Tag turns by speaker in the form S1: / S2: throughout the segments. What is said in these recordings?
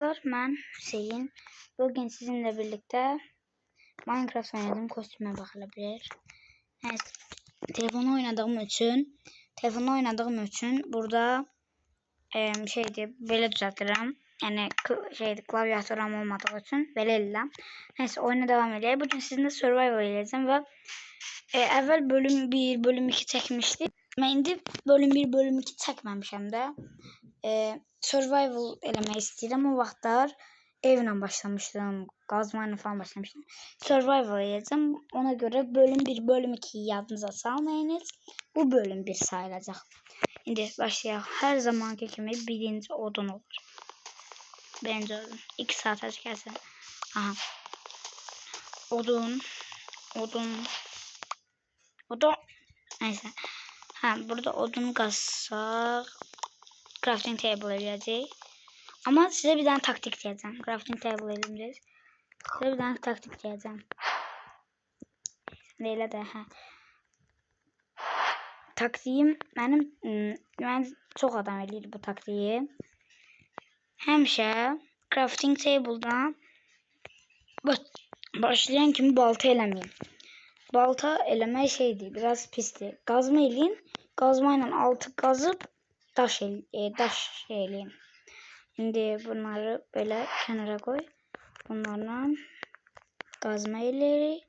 S1: Ben Hüseyin. Bugün sizinle birlikte Minecraft oynadım. Kostüme bakılabilir. Evet, telefonu oynadığım için burada böyle düzeltirim. Yani klavyatürüm olmadığı için böyle elim. Neyse oyuna devam edelim. Bugün sizinle survival edeceğim ve evvel bölüm 1, bölüm 2 çekmiştik. Ben indi bölüm 1, bölüm 2 çekmemişim de. Survival eləmək istəyirəm. O vaxtlar evlə başlamışdım, qazmayla falan başlamışdım. Survival edəcəm. Ona görə bölüm 1, bölüm 2'yi yadınıza salmayınız. Bu bölüm 1 sayılacaq. İndi başlayaq. Hər zamanki kimi birinci odun olur. Birinci odun. 2 saat gəlsin. Aha. Odun. Neyse. Burada odun qazsaq crafting table eləyəcək. Ama size bir tane taktik diyeceğim. Crafting table eləyəcək. Size bir tane taktik diyeceğim. Neyle de taktiğim ben çok adam eləyir bu taktiği. Həmişə crafting table'dan başlayan kimi balta eləməyin. Balta eləmək şeydir, biraz pisdir. Qazma eləyin. Qazma ilə altı qazıb daş eləyin. Şimdi bunları böyle kenara koy. Bunlarla kazma ileri.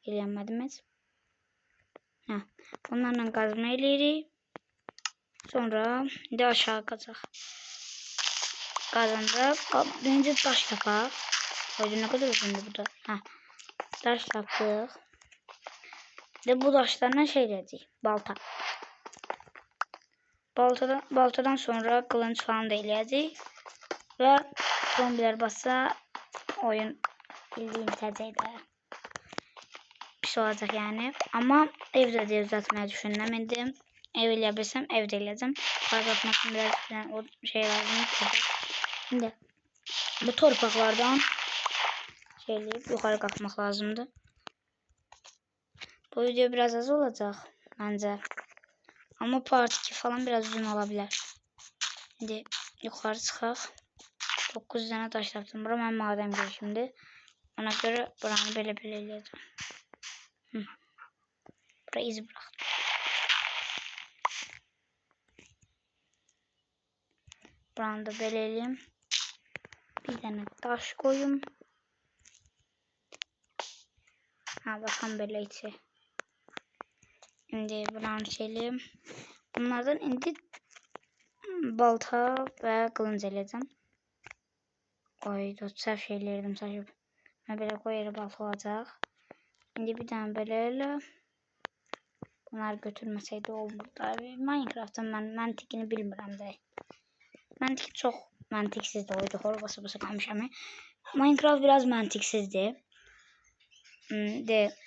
S1: İlemedim et. Bunlarla kazma ileri. Sonra de aşağı kazak. Kazanda önce taş tapak. Ne kadar uzun bu da. Taş taptık. De bu taşlarla şey dedik. Balta. Baltadan sonra kılınç falan da eləyəcək. Ve zombiler bassa oyun bildiğim təcəkdə pis olacaq yani. Ama evdə də uzatmaya düşünmədim. Ev eləyə evdə eləyəcəm. Yuxarı qalxmaq üçün biraz o şey lazım. Şimdi bu torpaqlardan yuxarı qalxmaq lazımdır. Bu video biraz az olacaq bence. Ama part 2 falan biraz uzun olabilir. Şimdi yuxarı çıxaq. 9 tane taş yaptım. Bura ben maden girişimdi. Ona göre buranı böyle eləyəcəm. Buraya iz bıraktım. Buranı da böyle eləyim. Bir tane taş koyayım. Bakalım böyle içi. Şimdi buranı eləyim. Bunlardan indi balta ve kılınç eləyəcəm. Oy, səhv şeylerdim saçıb. Ben böyle koyarım balta olacaq. Şimdi bir tane böyle bunlar götürmeseydi olurdu. Minecraft'ın ben məntiqini bilmirəm də. Məntiq çox məntiqsizdir oydu. Horbası qalmışam. Minecraft biraz məntiqsizdir.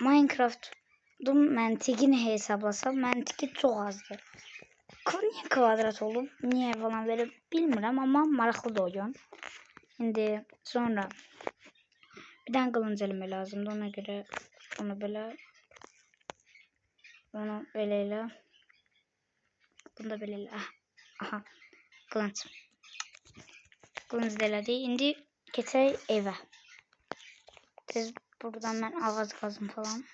S1: Minecraft'ın məntiqini hesablasam məntiqi çox azdır. Niye kvadrat olub? Niye falan böyle bilmirəm ama maraqlı da oyun. Şimdi sonra bir tane kılınç elime lazımdı. Ona göre onu böyle bunu da böyle aha kılınç deledik. İndi keçək evə. Siz buradan ben ağac kazım falan.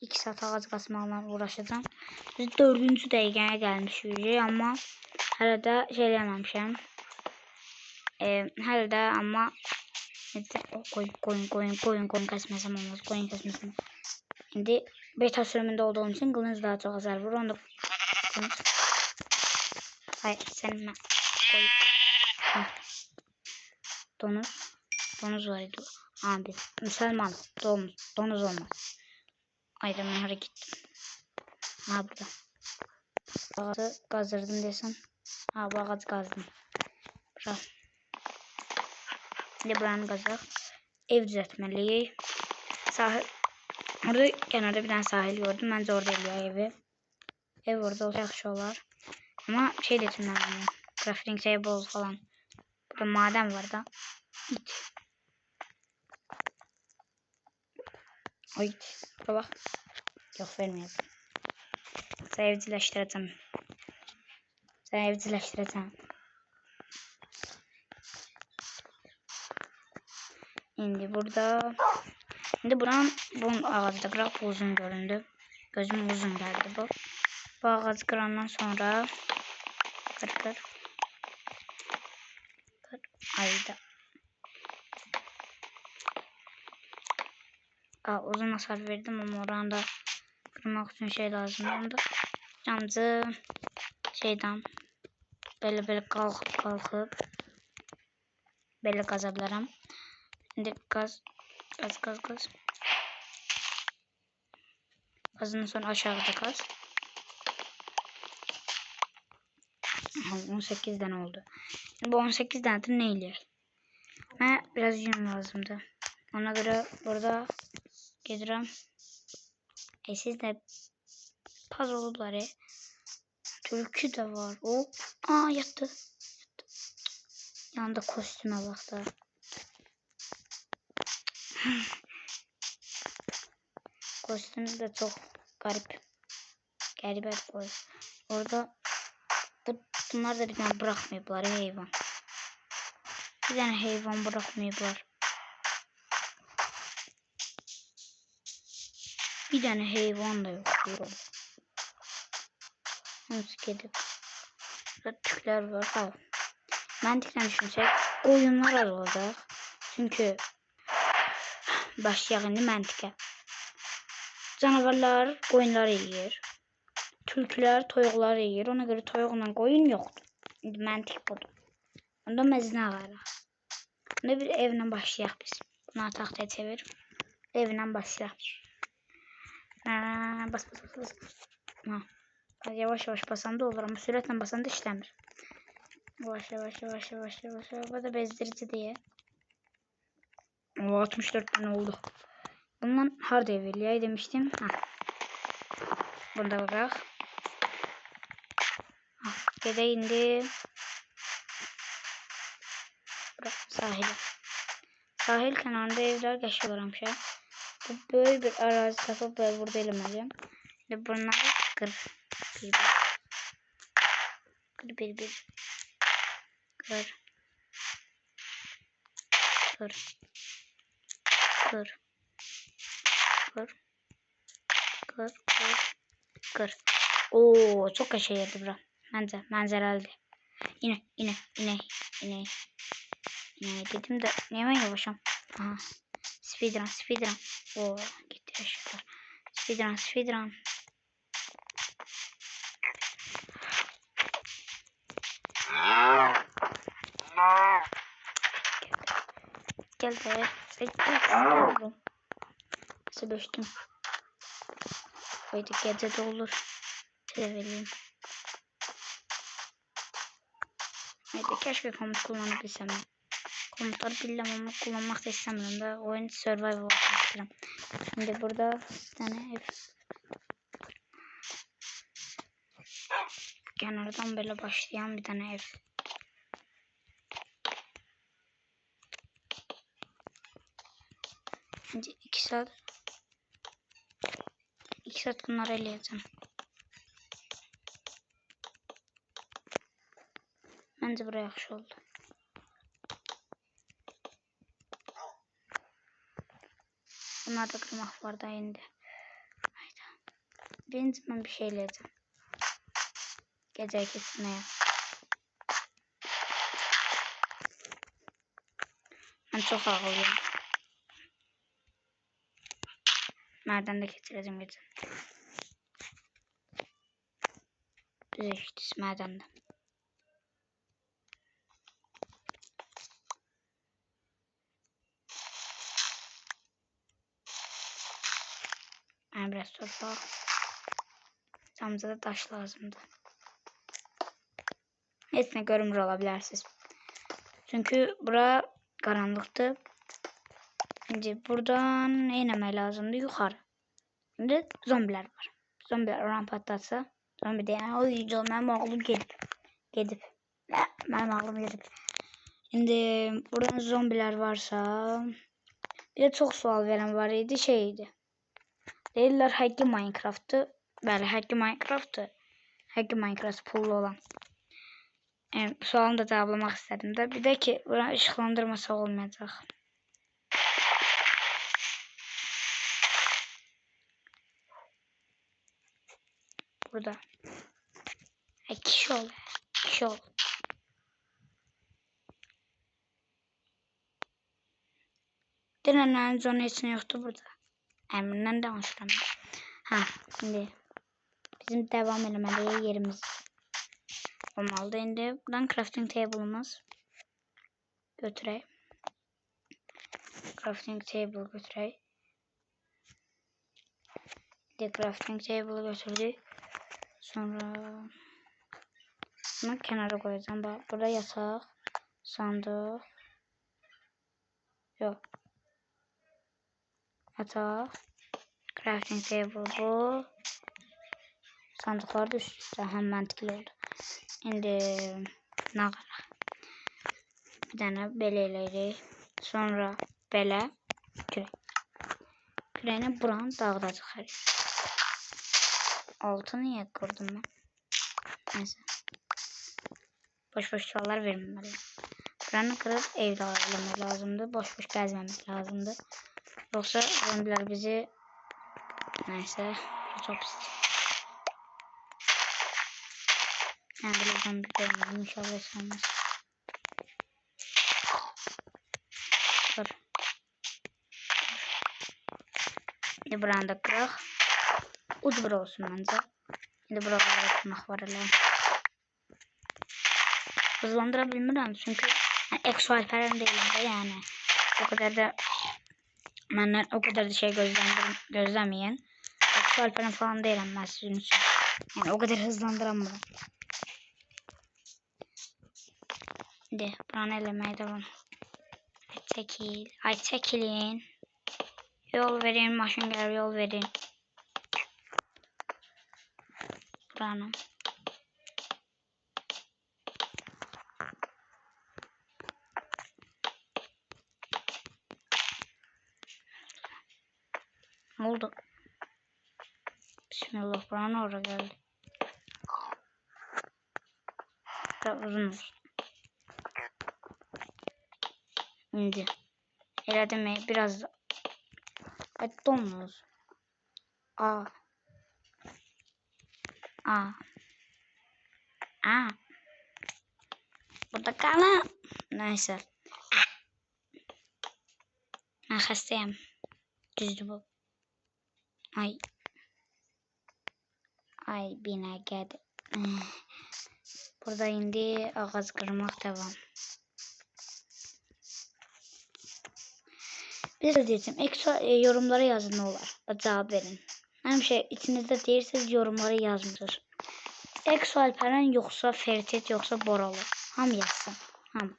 S1: 2 saat ağac kazmaqla uğraşacağım. Biz 4-cü dəqiqəyə gəlmişik amma hələ də şey eləməmişəm. Hələ də amma koyun kesmesem olmaz. Koyun kesmesem. Şimdi beta sürümünde olduğum için kılınç daha çok hasar vurur. Onu da hayır senin ben koy. Donuz var idi. Abi Müslüman donuz olmaz. Ayrı ben hareket. Burada. Ağacı gazdırdım desem. Bu ağacı gazdım. Bura. Şimdi buranı gazak. Ev düzeltmeliyik. Orada kenarda bir tane sahil gördüm. Bence orada eliyor evi. Ev orada olsa yaxşı olar. Ama şey dedim ben. Crafting table falan. Burada maden var da. Git. O git. Bura bak. Yok vermiyor. Sen evcilleştireceğim. İndi burada. Şimdi buranın bu ağacı kıraq, bu uzun göründü. Gözüm uzun geldi bu. Bu ağacı kırandan sonra kır. Ayda. Uzun hasar verdim ama oranda kırmak için şey lazım. Onda camcı şeyden böyle kalkıp böyle kazabilirim. Şimdi gaz. Gazından sonra aşağıda gaz. 18 tane oldu. Bu 18 tane ne iləyək? Mənə biraz yün lazımdı. Ona göre burada gedirəm. Siz də paz olublar. Türkü de var. Hop. Yattı. Yanında kostüme bak da. Kostüm de çok garip. Garip koy. Orada bunlar da bir tane bırakmayıplar hayvan. Bir tane hayvan bırakmayıplar. Bir tane hayvan da yok. Nasıl gidip. Burada tükler var. Tamam. Mantıkla düşünsek oyunlar az olacak. Çünkü başlayaq indi məntiqə. Canavarlar qoyunları yeyir. Tülkülər toyuqları yeyir. Ona göre toyuqla qoyun yoxdur. İndi məntiq budur. Onda məzinə ağarıq. Onda bir evlə başlayaq biz. Bunu taxtaya çevir. Evlə başlayaq. Bas. Yavaş basan da olur ama süratle basan da işlemir. Yavaş. Bu da bezdirici diye. 64 tane oldu. Bundan harda evliliğe demiştim. Burada bırak. Gede indi. Bırak sahile. Sahil kenarında evler geçiyorlarmış ya. Bu böyle bir arazi tapıp böyle burada elemeyeceğim. Ve bunları kır. Bir. Kır. Oo, çok kaşe yerdi bura. Manzaralı. Yine dedim de hemen yavaşım. Aha. Speedrun. Oo, gitti aşağıda. Speedrun. Gel de. Sebeştim. Haydi gece de olur. Sevelim. Haydi keşke komut kullanabilsem. Komutları bilmem ama kullanmak da istemiyorum da oyun survival olmak istiyorum. Şimdi burada bir tane ev. Kenardan böyle başlayan bir tane ev. Şimdi 2 saat bunları eləyəcəm. Bence buraya yaxşı oldu. Bunlar da kırmak var da indi. Hayda. Birinci ben bir şey eləyəcəm. Gece kesmeye. Ben çok ağlıyorum. Nereden de getireceğim gece. Düz eşitiz nereden de. Ben biraz torpaq. Camıza da taş lazımdı. Neyse görünür olabilirsiniz. Çünkü bura karanlıktı. Şimdi buradan ne ineme lazımdı? Yukarı. Şimdi zombiler var. Zombiler oran patlatsa. Zombi de yani oy canım benim aklım gidip. Benim aklım gidip. Şimdi buradan zombiler varsa. Bir de çok sual veren var idi şeydi. Değiller Hacky Minecraft'tı. Böyle Hacky Minecraft pullu olan. Bu sualını da cevaplamak istedim de. Bir de ki buna ışıklandırması olmayacak. burada. Kişi ol. Kişi ol. Denenlerin zonu için yoktu burada. Emrinden danışıram. Ha, şimdi bizim devam eləməli yerimiz olmalıdır. İndi buradan crafting table'ımız götürək. Crafting table götürək. İndi crafting table götürdük. Sonra bunu kenara koyacağım. Bak, burada yataq, sandıq. Yok. Yataq, crafting table bu. Sandıqlar da üst-üstə həm məntiqli oldu. İndi nağara. Bir dənə belə eləyirik. Sonra belə kürək. Kürəyini buranı dağıdacaq hər yer. Altı niyə qırdım mən? Neyse. Boş-boş suallar verməməliyim. Buranı qırıb evdə eləmək lazımdır. Boş-boş gəzməmək lazımdır. Yoxsa zombiler bizi... Neyse. Çok pis. Yani böyle zombi görmedim. İnşallah hiç olmaz. Dur. Şimdi buranı da kıraq. Ucu bura olsun bence. Şimdi buralara kırmaq var elə. Hızlandıra bilmirəm çünkü Exo falan değilim de yani. O kadar da benden o kadar da şey gözlemeyin. Exo falan değilim ben sizin için. Yani o kadar hızlandıramıyorum. Şimdi buranı elemeye devam. Çekil. Ay çekilin. Yol verin. Maşın gel yol verin. Buranı. Ne oldu? Bismillah buranı oraya geldi. Biraz uzun olsun. İndi. Elə demək biraz da donmuz. Aa. Burada kalın. Neyse. Ben hastayım. Düzdü bu. Ay. Ay bina geldi. Burada indi ağaç kırmak devam. Bir de diyeceğim. Ekstra yorumlara yazın ne olur. Cevap verin. Hem şey içinizde değilseniz yorumlara yazmıdır. Exo Alperen yoksa Fertet yoksa Boralı. Ham yazsın. Ham.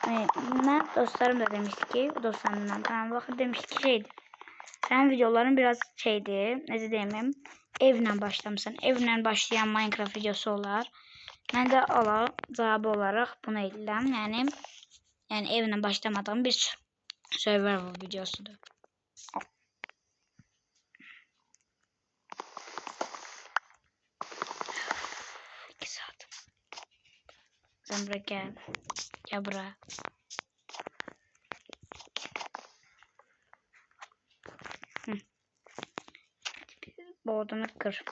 S1: Ben dostlarım da demişti ki dostlarımdan falan bakın demişti ki şeydi. Sen videoların biraz şeydi. Ne diyeyim? Evle başlamışsın. Evle başlayan Minecraft videosu olar. Ben de cevabı olarak bunu eylem. Yani evle başlamadığım bir server videosudur. 2 saat. Sen buraya gel. Gel buraya. Bu odunu kır.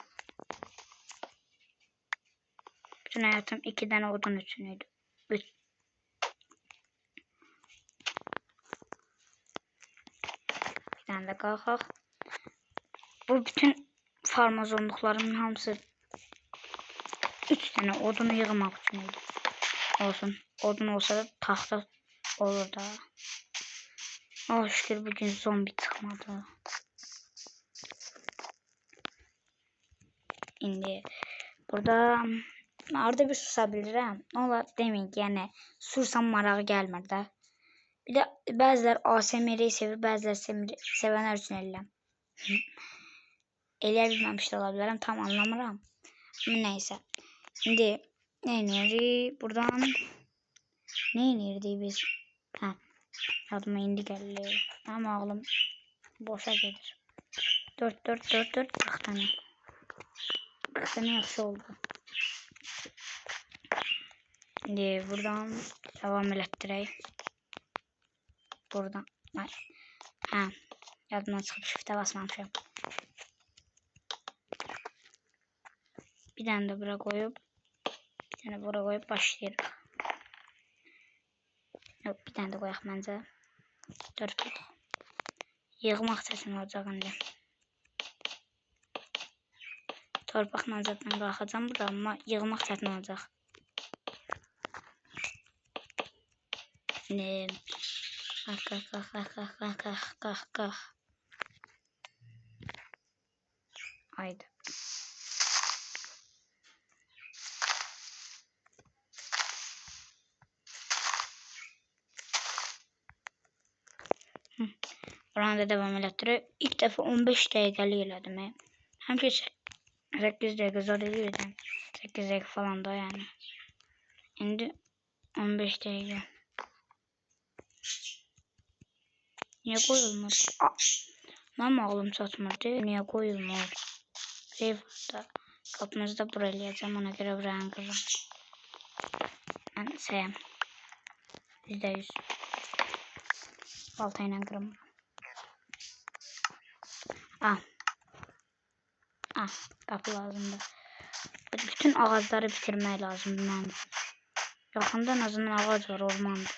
S1: Bütün hayatım 2 tane odun içiniydi. Bir tane de kalkaq. Bu bütün farmazonluqlarımın hamısı 3 tane odunu yığmaq üçünüydü. Olsun. Odun olsa da taxta olur da. Oh şükür bugün zombi çıxmadı. İndi burada arada bir susabilirim. Ola demin ki yani sursam marağı gelmir de. Bir de bəzilər ASMR'yi sevir, bəzilər sevənlər üçün eləyəm. Eləyə bilməmiş də ola bilərəm, tam anlamıram. Neyse. Şimdi ne iniririk? Buradan ne inirdik biz? Ha. Yadıma indi gəldi. Ama ağlım boşa gelir. 4 40 tane. 40 tane yaxşı oldu. Şimdi buradan devam elətdirək. Buradan. Ay. Ha. Yadımdan çıxıb shift'e basmamışam. Bir tane de bura koyup bir tane bura koyup başlayırıq. Yok, bir tane de koyaq məncə. 4 yığmaq səsini olacaq indi. Torpaqla zaten qalxacam burada, amma yığmaq çətin olacaq. Qalx. Haydi. Buranı da devam elətdirək. İlk dəfə 15 dəqiqəlik elədim. Həmişə 8 dəqiqə zor edirdim. 8 dəqiqə falan da yəni. İndi 15 dəqiqə. Niyə qoyulmur? Mənim ağlım çatmırdı. Niyə qoyulmur? Reyvada qapımızda bura eləyəcəm. Ona görə buranı qırıram. Mən səyəm. %100. Balta ilə qırım. Qapı lazımdır. Bütün ağacları bitirmək lazımdır mənim üçün. Yaxında en azından ağac var, ormandır.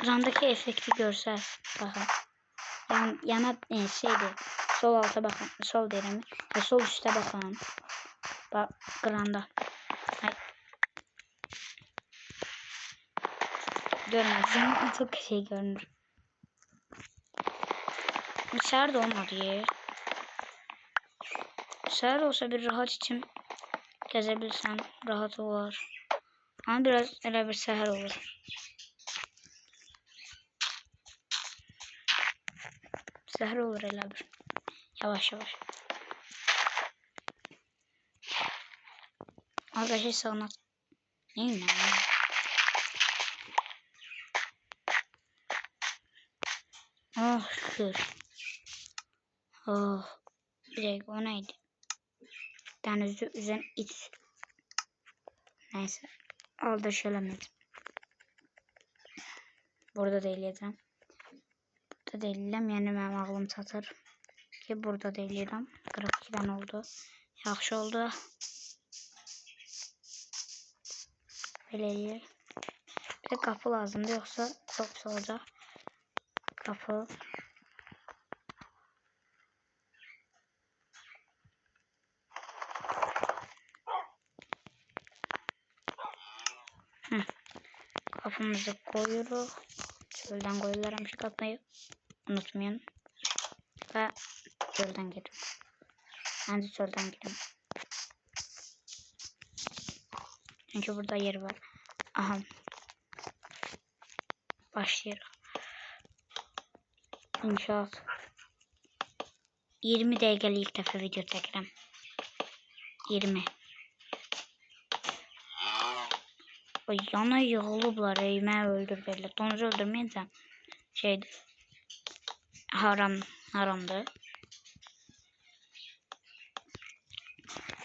S1: Randaki efekti görsəz, baxın. Yana şeydir, sol alta baxın, sol deyirəm, sol üstə baxın. Bax, qıranda. Görmədiyim çok şey görünür. İçeride olmadı yer. İçeride olsa bir rahat için gezebilsem rahat olur. Ama biraz elə bir səhər olur. Səhər olur elə bir. Yavaş. Arkadaşlar sağına. Neyim ya? Oh şükür. Oh. Bir dakika, o neydi? Bir tane üzerine it. Neyse. Aldırışalamadım. Burada deyileceğim. Burada deyiləm. Yani benim ağlım çatır. Ki burada deyiləm. 42'den oldu. Yaxşı oldu. Böyle eləyir. Bir de kapı lazımdı. Yoksa çok pis olacak. Kapı. Kapımızı koyuyoruz. Çölden koyularım şu kapıyı. Unutmayın. Ve çölden gidin. Bence çölden gidin. Çünkü burada yer var. Aha. Başlayalım. İnşaat. 20 dəqiqəlik ilk dəfə video çəkirəm. 20. O yana yığılıblar, məni öldürürlər. Donuzu öldürməyəcəm. Şeydir. Haramdır.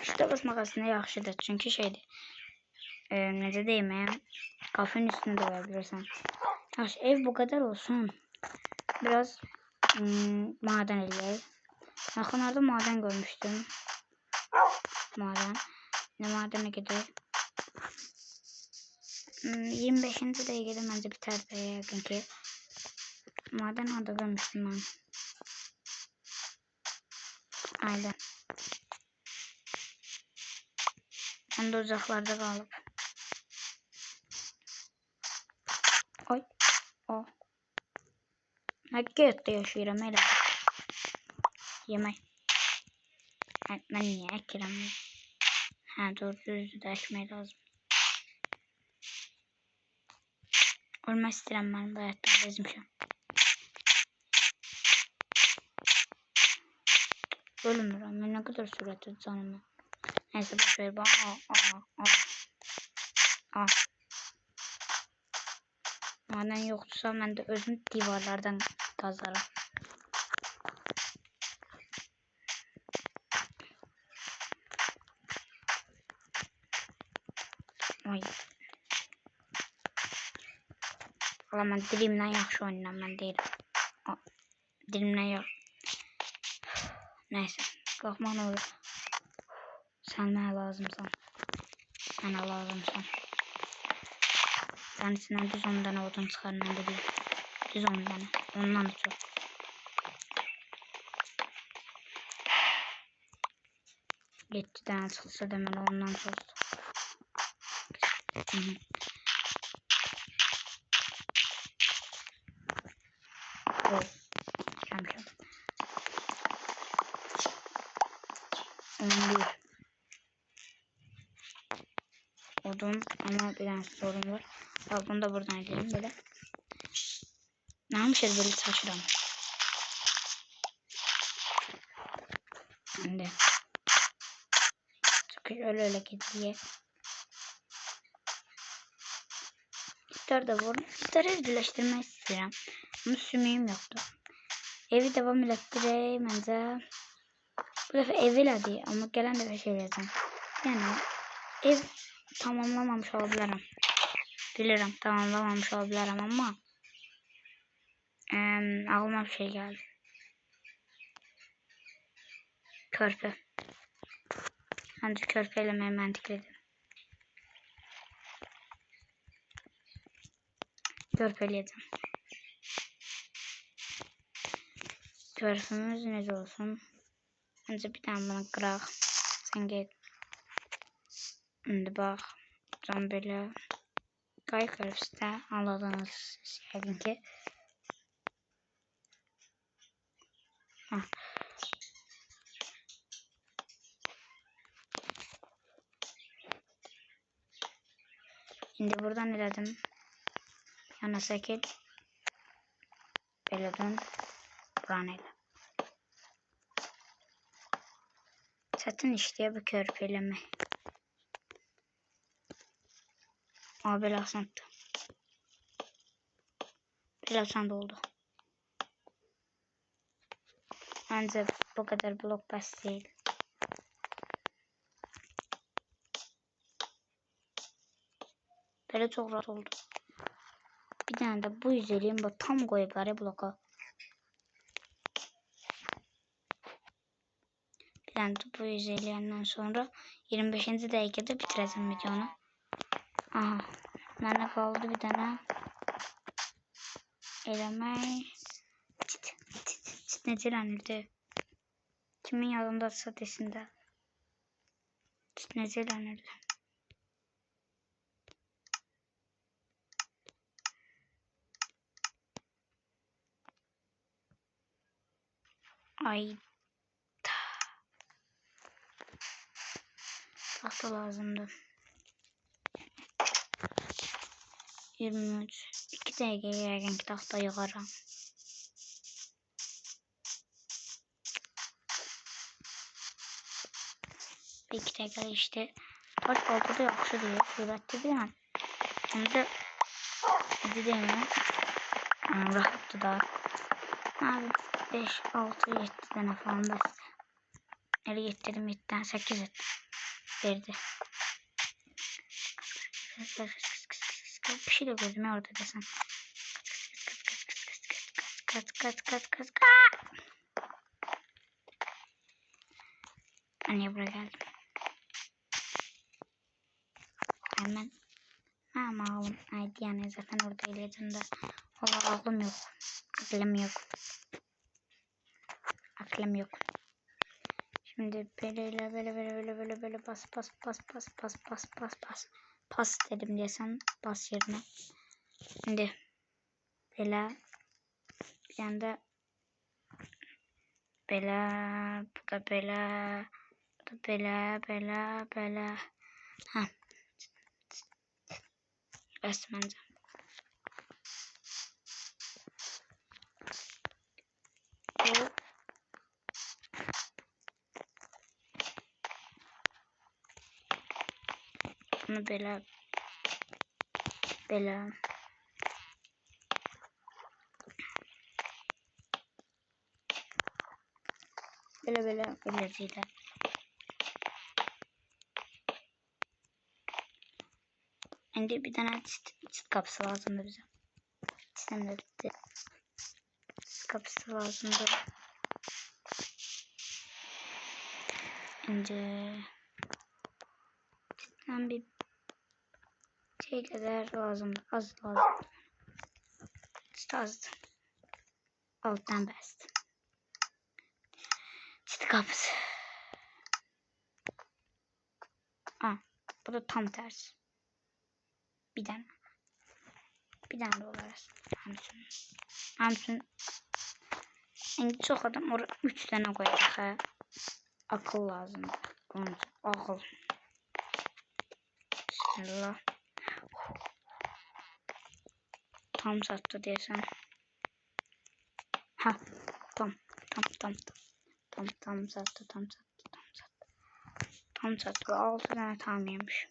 S1: Şurada basmaq aslında yaxşıdır. Çünki şeydir. Necə deyim, kafenin üstünde de olabilirsən. Yaxşı, ev bu kadar olsun. Biraz maden eləyək. Yaxınlarda maden görmüştüm. Maden. Ne madene gidiyor? 25. dəqiqədə məncə biter de yakın ki. Maden orada görmüştüm ben. Aynen. Ben de uzaklarda kalıp. Oy. O. Həqiqətdə yaşayıram elə. Yemək. Mən niyə əkirəm? Hə, düzdür də əkmək lazım. Ölmək istəyirəm mən bu həyatdan bezmişəm. Ölmürəm. Mən nə qədər sürətli canımı. Neyse boş ver. Maden yoksa mən də özüm divarlardan kazarım. Oy. Valla mən dilimdən yaxşı oynayıram, mən deyirəm. Dilimdən yox. Neyse Kalkmaq ne olur? Sen mənə lazımsan. Mənə lazımsan. Sənin içindən düz 10 dənə odun çıxar, mən də düz 10 dənə. Ondan da çox. Yetti dənə çıxsa deməli ondan çoxdur. Kəmşəm. 11. Odun ama bir tane sorun var. Al bunu da buradan edelim böyle. Ne yapmışız böyle saçıram. Şimdi. Çünkü öyle gidiyor. Gitar da var. Gitarı birleştirmek istiyorum. Ama sümüğüm yoktu. Evi devam ettireyim bence. Bu defa eviyle değil ama gelen defa şey vereceğim. Yani ev tamamlamamış olabilirim. Bilirim tamamlamamış olabilirim ama ağlıma bir şey geldi. Körpe. Ancak körpe elemeye mantıklıdır. Körpeleyeceğim. Körpemiz ne olsun? Önce bir tane bana kırak. Sen gel. Şimdi bak. Can böyle kaykırıpsa anladığınız yəqin ki. Şimdi buradan elədim. Yana çəkil. Belə dön. Buranı elə. Çətin işləyə bu körpü eləmək. Ama belə asandı. Belə asandı oldu. Bence bu kadar blok bəs değil. Böyle çok rahat oldu. Bir tane de bu yüzeliğim bu tam koyup araya bloka. Bir tane de bu yüzeliğinden sonra 25. dakikada bitireceğim videonu. Aha. Bana kaldı bir tane. Elemek. Çıt necelenirdi. Kimin yanında satışında. Çıt necelenirdi. Ay. Tahta lazımdı. 23. 2 dakikaya yəqin ki tahta yığaram. Bir 2 dakika işte. Taş baltada yaxşı deyil. Sürətli bir an. Hem de değil mi? Rahatlı da. Abi 5, 6, 7 tane falan da işte. Nereye getirdim 7 tane 8 ettim. Verdi. Bir şey de gördüm ya orada desen. Kaç. Ben niye buraya geldim? Hemen. Ama oğlum. Haydi yani zaten orada iledim de. Valla aklım yok. Aklım yok. Şimdi böyle bas dedim diyesen bas yerine. Şimdi böyle bir tane de böyle bu da böyle ha bastım bence. Bunu böyle zile. Şimdi bir tane çit kapısı lazımdı bize. Çitem de bitti. Çit kapısı lazımdı. İnce. Cidden bir şey kadar lazım. Az lazım. İşte azdı. Alttan best. Çit kapısı. Bu da tam tersi. Bir tane. Bir tane de olarız. Hamsun. En çok adam oraya 3 tane koyacak ha. Akıl lazım. Akıl. Bismillah. Tam sattı diyorsan. Ha. Tam sattı. Tam sattı. 6 tane tam yemiş.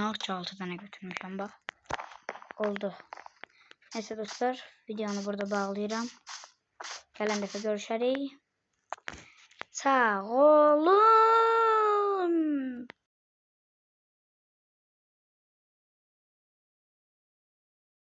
S1: Akça 6 tane götürmüşüm bak. Oldu. Neyse dostlar. Videonu burada bağlayacağım. Gelen defa görüşürüz. Sağ olun.